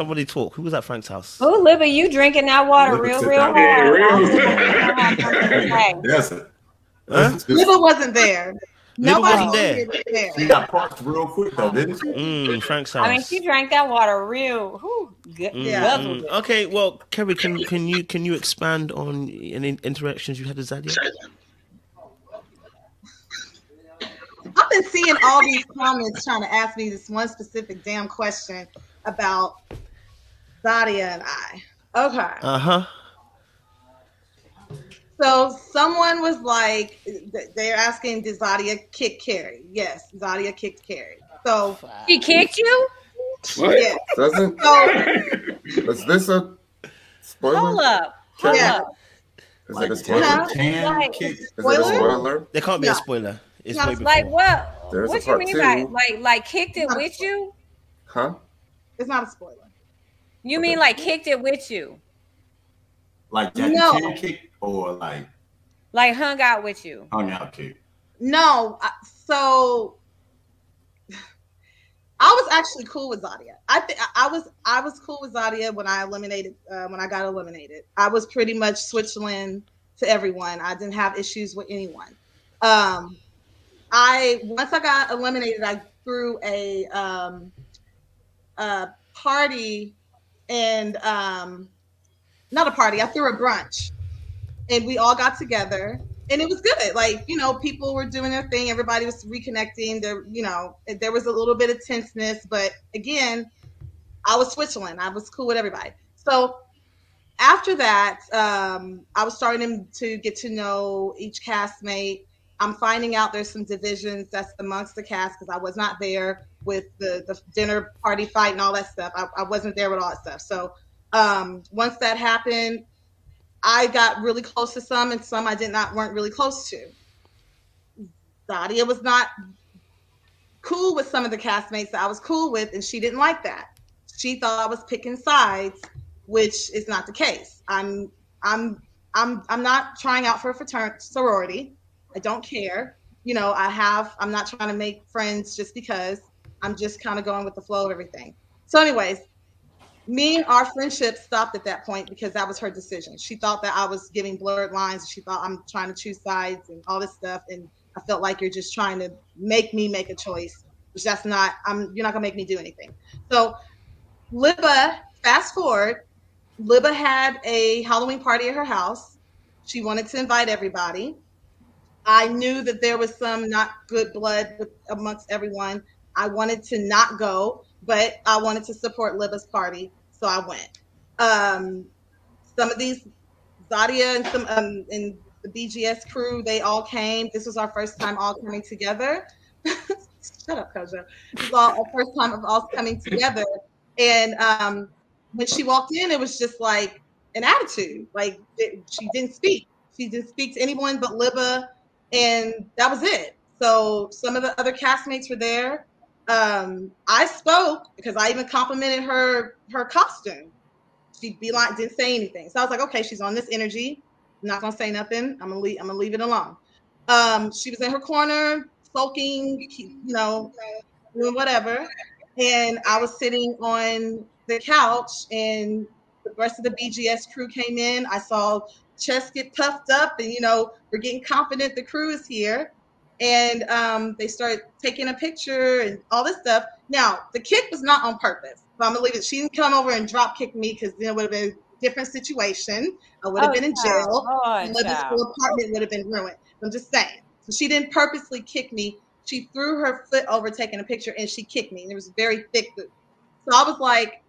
Somebody talk. Who was at Frank's house? Oh, Libba, you drinking that water real hard. Yes. Libba wasn't there. Nobody wasn't there. She got parked real quick though, didn't she? Frank's house. I mean, she drank that water real good. Okay, well, Kheri, can you expand on any interactions you had with Zadia? I've been seeing all these comments trying to ask me this one specific damn question about Zadia and I. Okay. So someone was like, they're asking, did Zadia kick Kheri? Yes, Zadia kicked Kheri. So she kicked you? What? Yeah. Doesn't? Is this a spoiler? Hold up. Is it a spoiler? Is it a spoiler? There can't be a spoiler. It's way before. Like what? There's what a you part mean two. by like kicked it with you? Huh? It's not a spoiler. You mean like kicked it with you? Like Jackie Chan kick or like hung out with you? Hung out kick. No. So I was actually cool with Zadia. I was cool with Zadia when I got eliminated. I was pretty much Switzerland to everyone. I didn't have issues with anyone. Once I got eliminated, I threw a party and not a party. I threw a brunch, and we all got together, and it was good. Like, you know, people were doing their thing. Everybody was reconnecting. There was a little bit of tenseness, but again, I was Switzerland. I was cool with everybody. So after that, I was starting to get to know each castmate. I'm finding out there's some divisions that's amongst the cast because I was not there with the dinner party fight and all that stuff. I wasn't there with all that stuff. So once that happened, I got really close to some, and some I weren't really close to. Zadia was not cool with some of the castmates that I was cool with, and she didn't like that. She thought I was picking sides, which is not the case. I'm not trying out for a sorority. I don't care. You know, I'm not trying to make friends just because. I'm just kind of going with the flow of everything. So anyways, our friendship stopped at that point because that was her decision. She thought that I was giving blurred lines. She thought I'm trying to choose sides and all this stuff. And I felt like you're just trying to make me make a choice, which you're not gonna make me do anything. So Libba, fast forward, Libba had a Halloween party at her house. She wanted to invite everybody. I knew that there was some not good blood amongst everyone. I wanted to not go, but I wanted to support Libba's party, so I went. Some of these, Zadia and some and the BGS crew, they all came. This was our first time all coming together. Shut up, Kojo. This was our first time of all coming together. And when she walked in, it was just like an attitude. Like she didn't speak. She didn't speak to anyone but Libba, and that was it. So some of the other castmates were there. I spoke because I even complimented her costume. She'd be like, didn't say anything. So I was like, okay, she's on this energy. I'm not gonna say nothing. I'm gonna leave it alone. She was in her corner, sulking, doing whatever. And I was sitting on the couch, and the rest of the BGS crew came in. I saw chest get puffed up, and we're getting confident the crew is here. And they started taking a picture and all this stuff. Now, the kick was not on purpose. So I'm going to leave it. She didn't come over and drop kick me because then it would have been a different situation. I would have been in jail. And Libba's whole apartment would have been ruined. I'm just saying. So she didn't purposely kick me. She threw her foot over taking a picture, and she kicked me. And it was very thick boot. So I was like,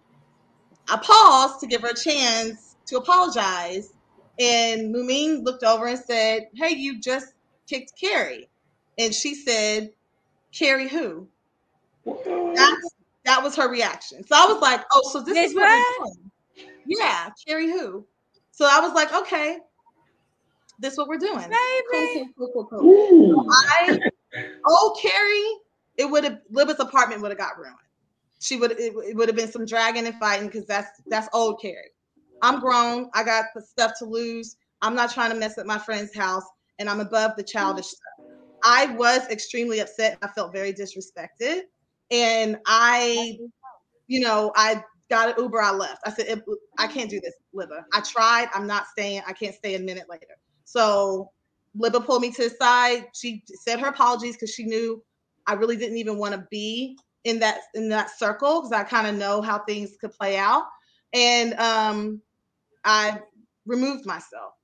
I paused to give her a chance to apologize. And Mumin looked over and said, hey, you just kicked Kheri. And she said, Kheri who? That was her reaction. So I was like, oh, so this is what we're doing. Yeah, Kheri who? So I was like, okay, this is what we're doing. Cool. Kheri, Libba's apartment would have got ruined. It would have been some dragging and fighting because that's old Kheri. I'm grown. I got the stuff to lose. I'm not trying to mess up my friend's house, and I'm above the childish stuff. I was extremely upset. I felt very disrespected. And I got an Uber, I left. I said, I can't do this, Libba. I tried. I'm not staying. I can't stay a minute later. So Libba pulled me to the side. She said her apologies because she knew I really didn't even want to be in that circle because I kind of know how things could play out. And I removed myself.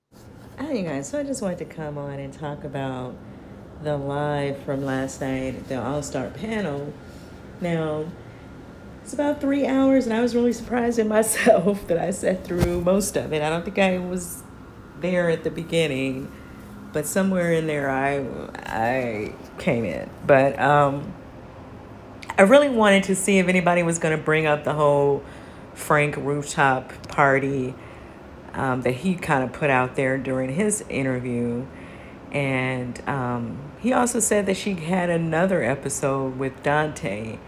Hey guys, so I just wanted to come on and talk about the live from last night, the All Star panel. Now, it's about 3 hours, and I was really surprised in myself that I sat through most of it. I don't think I was there at the beginning, but somewhere in there I came in. But I really wanted to see if anybody was going to bring up the whole Frank rooftop party that he kind of put out there during his interview. And he also said that she had another episode with Dante.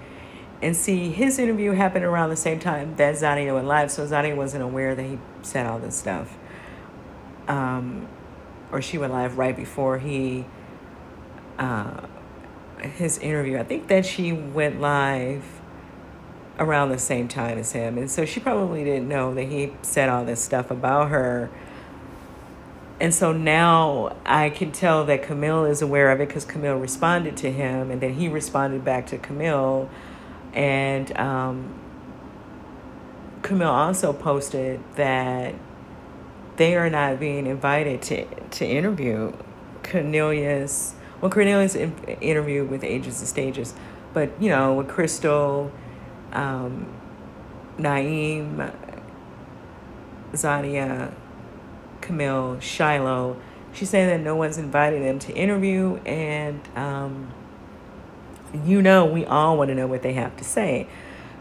And see, his interview happened around the same time that Zadia went live, so Zadia wasn't aware that he said all this stuff. Or she went live right before his interview. I think that she went live around the same time as him. And so she probably didn't know that he said all this stuff about her. And so now I can tell that Camille is aware of it because Camille responded to him, and then he responded back to Camille. And Camille also posted that they are not being invited to interview Cornelius. Well, Cornelius interviewed with Ages and Stages, but you know, with Crystal, Naeem, Zadia, Camille, Shiloh, she's saying that no one's invited them to interview, and you know, we all want to know what they have to say,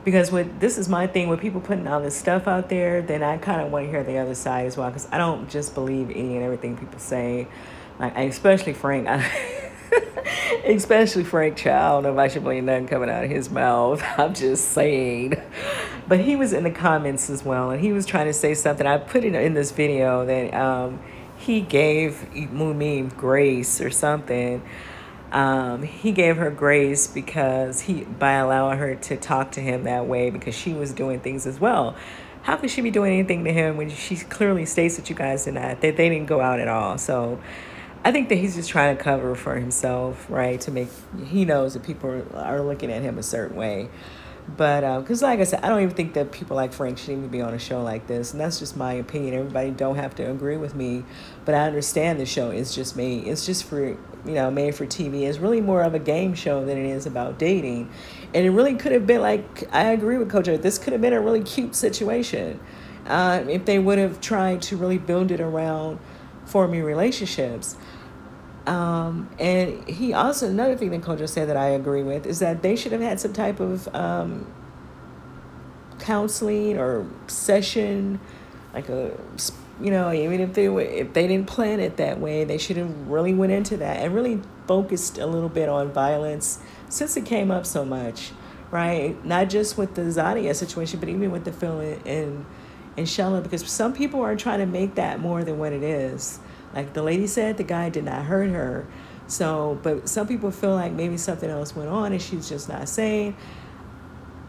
because this is my thing, with people putting all this stuff out there, then I kind of want to hear the other side as well, because I don't just believe any and everything people say, like especially Frank. Especially Frank Child. I don't know if I should believe nothing coming out of his mouth. I'm just saying. But he was in the comments as well, and he was trying to say something. I put it in this video that he gave Mumim grace or something. He gave her grace because by allowing her to talk to him that way, because she was doing things as well. How could she be doing anything to him when she clearly states that you guys did not, that they didn't go out at all? So I think that he's just trying to cover for himself, right? He knows that people are looking at him a certain way. But, because like I said, I don't even think that people like Frank should even be on a show like this. And that's just my opinion. Everybody don't have to agree with me. But I understand the show is just made. It's just for, made for TV. It's really more of a game show than it is about dating. And it really could have been like, I agree with Kojo, this could have been a really cute situation. If they would have tried to really build it around forming relationships. And he also, another thing that Kojo said that I agree with is that they should have had some type of counseling or session, like even if they didn't plan it that way, they should have really went into that and really focused a little bit on violence since it came up so much, right? Not just with the Zadia situation, but even with the Phil and Shiloh, because some people are trying to make that more than what it is. Like the lady said, the guy did not hurt her. So, but some people feel like maybe something else went on and she's just not saying.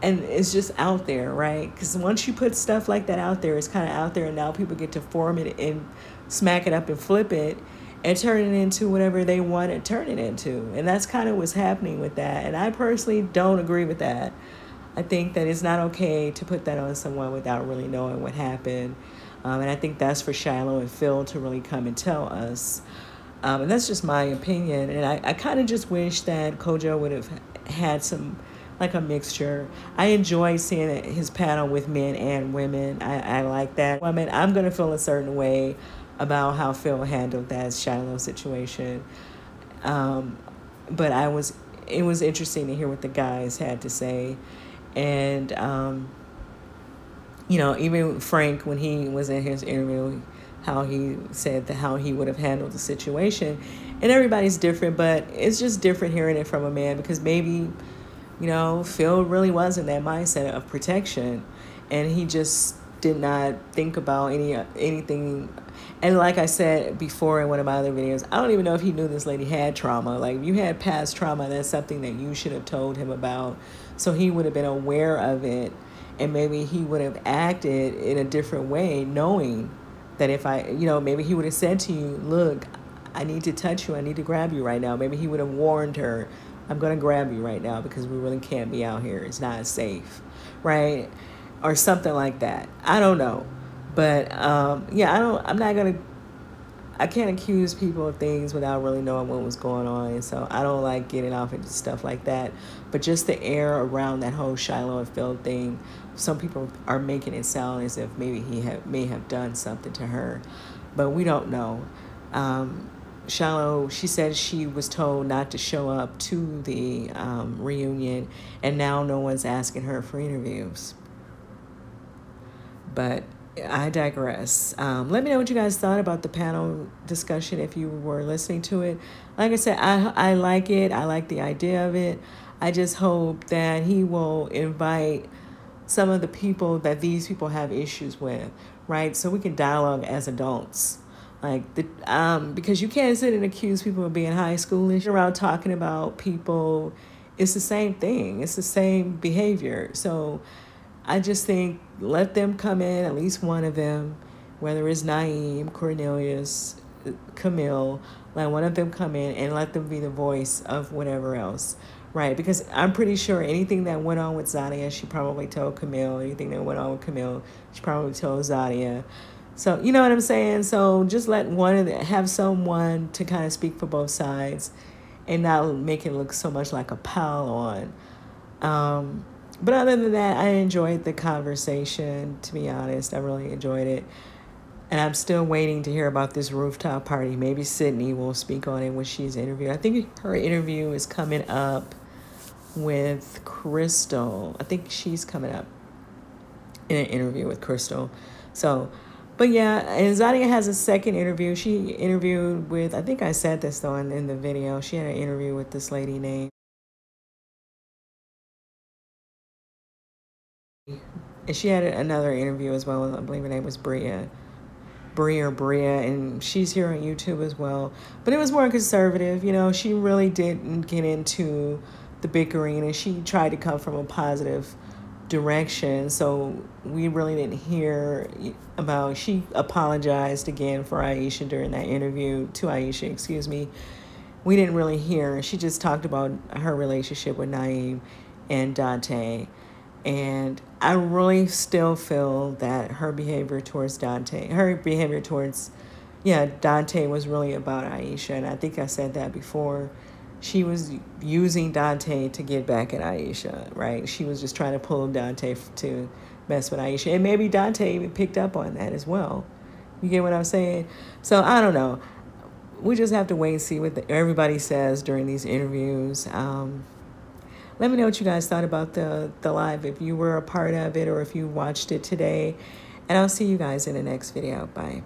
And it's just out there, right? Because once you put stuff like that out there, it's kind of out there, and now people get to form it and smack it up and flip it and turn it into whatever they want to turn it into. And that's kind of what's happening with that. And I personally don't agree with that. I think that it's not okay to put that on someone without really knowing what happened. And I think that's for Shiloh and Phil to really come and tell us. And that's just my opinion. And I kind of just wish that Kojo would have had some, like a mixture. I enjoy seeing his panel with men and women. I like that. I mean, I'm going to feel a certain way about how Phil handled that Shiloh situation. But it was interesting to hear what the guys had to say. And, even Frank, when he was in his interview, how he said how he would have handled the situation. And everybody's different, but it's just different hearing it from a man, because maybe, Phil really was in that mindset of protection, and he just did not think about anything. And like I said before in one of my other videos, I don't even know if he knew this lady had trauma. Like, if you had past trauma, that's something that you should have told him about, so he would have been aware of it And maybe he would have acted in a different way, knowing that if I, maybe he would have said to you, look, I need to touch you. I need to grab you right now. Maybe he would have warned her, I'm going to grab you right now because we really can't be out here. It's not safe, right? Or something like that. I don't know. But, I can't accuse people of things without really knowing what was going on. And so I don't like getting off into stuff like that. But just the air around that whole Shiloh and Phil thing, some people are making it sound as if maybe he may have done something to her. But we don't know. Shiloh, she said she was told not to show up to the reunion. And now no one's asking her for interviews. But I digress. Let me know what you guys thought about the panel discussion if you were listening to it. Like I said, I like it. I like the idea of it. I just hope that he will invite some of the people that these people have issues with, right? So we can dialogue as adults. Because you can't sit and accuse people of being high schoolish around talking about people. It's the same thing. It's the same behavior. So I just think let them come in, at least one of them, whether it's Naeem, Cornelius, Camille, let one of them come in and let them be the voice of whatever else, right? Because I'm pretty sure anything that went on with Zadia, she probably told Camille. Anything that went on with Camille, she probably told Zadia. So, you know what I'm saying? So just let one of them, have someone to kind of speak for both sides and not make it look so much like a pile on. But other than that, I enjoyed the conversation, to be honest. I really enjoyed it. And I'm still waiting to hear about this rooftop party. Maybe Sydney will speak on it when she's interviewed. I think her interview is coming up with Crystal. I think she's coming up in an interview with Crystal. So, but yeah, and Zadia has a second interview. She interviewed with, I think I said this though in the video. She had an interview with this lady named, and she had another interview as well. I believe her name was Bria, and she's here on YouTube as well. But it was more conservative, she really didn't get into the bickering, and she tried to come from a positive direction. So we really didn't hear about, she apologized again for Aisha during that interview, to Aisha, excuse me. We didn't really hear. She just talked about her relationship with Naeem and Dante. And I really still feel that her behavior towards Dante was really about Aisha. And I think I said that before. She was using Dante to get back at Aisha, right? She was just trying to pull Dante to mess with Aisha. And maybe Dante even picked up on that as well. You get what I'm saying? So I don't know. We just have to wait and see what everybody says during these interviews. Let me know what you guys thought about the live, if you were a part of it or if you watched it today. And I'll see you guys in the next video. Bye.